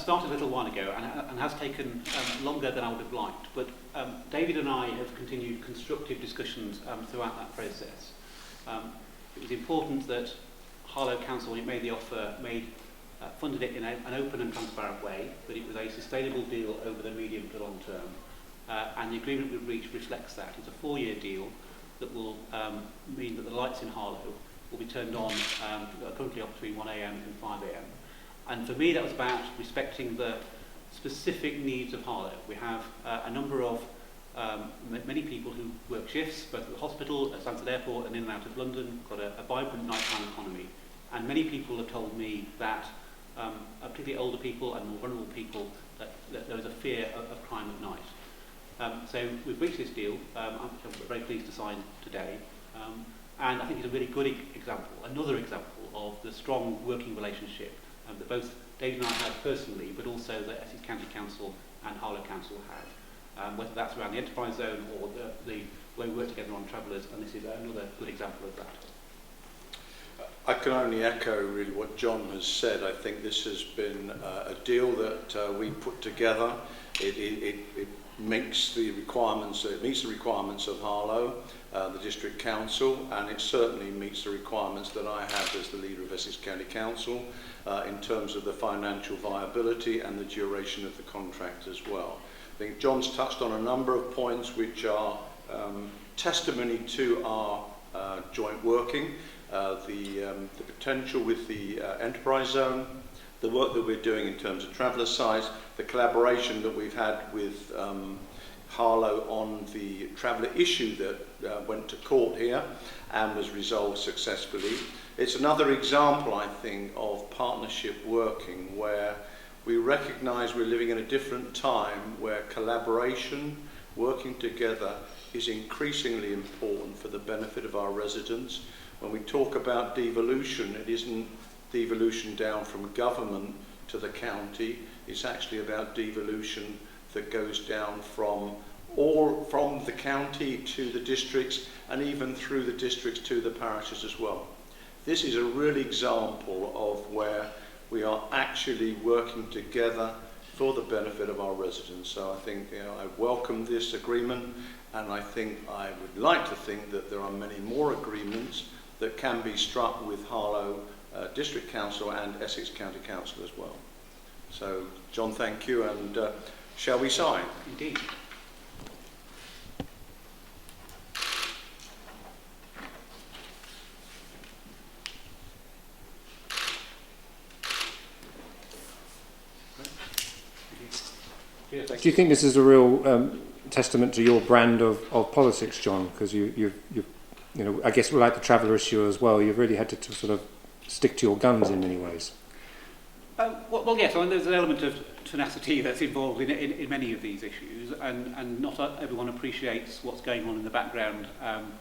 started a little while ago and has taken longer than I would have liked, but David and I have continued constructive discussions throughout that process. It was important that Harlow Council, when it made the offer, funded it in an open and transparent way, that it was a sustainable deal over the medium to long term, and the agreement we've reached reflects that. It's a 4-year deal that will mean that the lights in Harlow will be turned on currently up between 1 a.m. and 5 a.m. And for me, that was about respecting the specific needs of Harlow. We have a number of many people who work shifts, both at the hospital, at Stansted Airport, and in and out of London. Got a vibrant nighttime economy, and many people have told me that, particularly older people and more vulnerable people, that there is a fear of crime at night. So we've reached this deal, I'm very pleased to sign today, and I think it's a really good example, another example of the strong working relationship that both David and I have personally, but also that Essex County Council and Harlow Council have, whether that's around the enterprise zone or the way we work together on travellers, and this is another good example of that. I can only echo really what John has said. I think this has been a deal that we put together. It meets the requirements of Harlow, the District Council, and it certainly meets the requirements that I have as the leader of Essex County Council in terms of the financial viability and the duration of the contract as well. I think John's touched on a number of points which are testimony to our joint working, the potential with the enterprise zone, the work that we're doing in terms of traveller size, the collaboration that we've had with Harlow on the traveller issue that went to court here and was resolved successfully. It's another example, I think, of partnership working where we recognise we're living in a different time where collaboration, working together, is increasingly important for the benefit of our residents. When we talk about devolution, it isn't devolution down from government to the county, it's actually about devolution that goes down from the county to the districts and even through the districts to the parishes as well. This is a real example of where we are actually working together for the benefit of our residents. So I think I welcome this agreement, and I would like to think that there are many more agreements that can be struck with Harlow District Council and Essex County Council as well. So John, thank you, and shall we sign? Indeed. Do you think this is a real testament to your brand of politics, John? Because you know, I guess like the traveller issue as well, you've really had to sort of stick to your guns in many ways. Well, yes, I mean, there's an element of tenacity that's involved in many of these issues, and not everyone appreciates what's going on in the background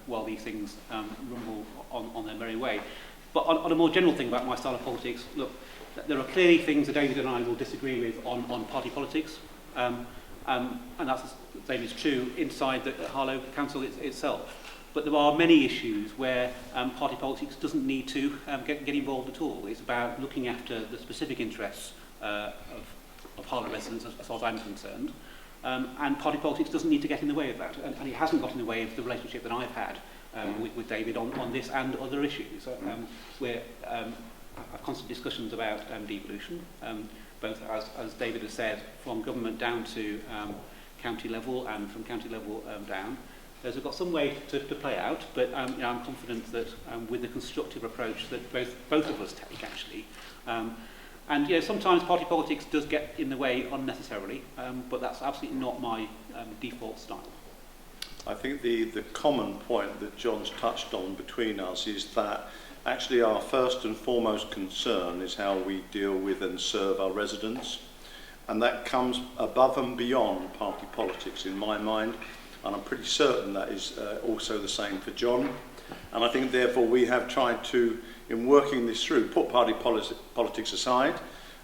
while these things rumble on their merry way. But on a more general thing about my style of politics, look, there are clearly things that David and I will disagree with on party politics, and that's the same is true inside the Harlow Council itself. But there are many issues where party politics doesn't need to get involved at all. It's about looking after the specific interests of Harlow residents, as far as I'm concerned. And party politics doesn't need to get in the way of that. And it hasn't got in the way of the relationship that I've had with David on this and other issues. We're have constant discussions about devolution, both, as David has said, from government down to county level and from county level down. Those have got some way to play out, but I'm confident that with the constructive approach that both of us take, actually, and sometimes party politics does get in the way unnecessarily, but that's absolutely not my default style. I think the common point that John's touched on between us is that actually our first and foremost concern is how we deal with and serve our residents, and that comes above and beyond party politics in my mind. And I'm pretty certain that is also the same for John. And I think therefore we have tried to, in working this through, put party politics aside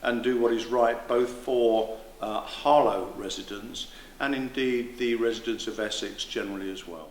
and do what is right both for Harlow residents and indeed the residents of Essex generally as well.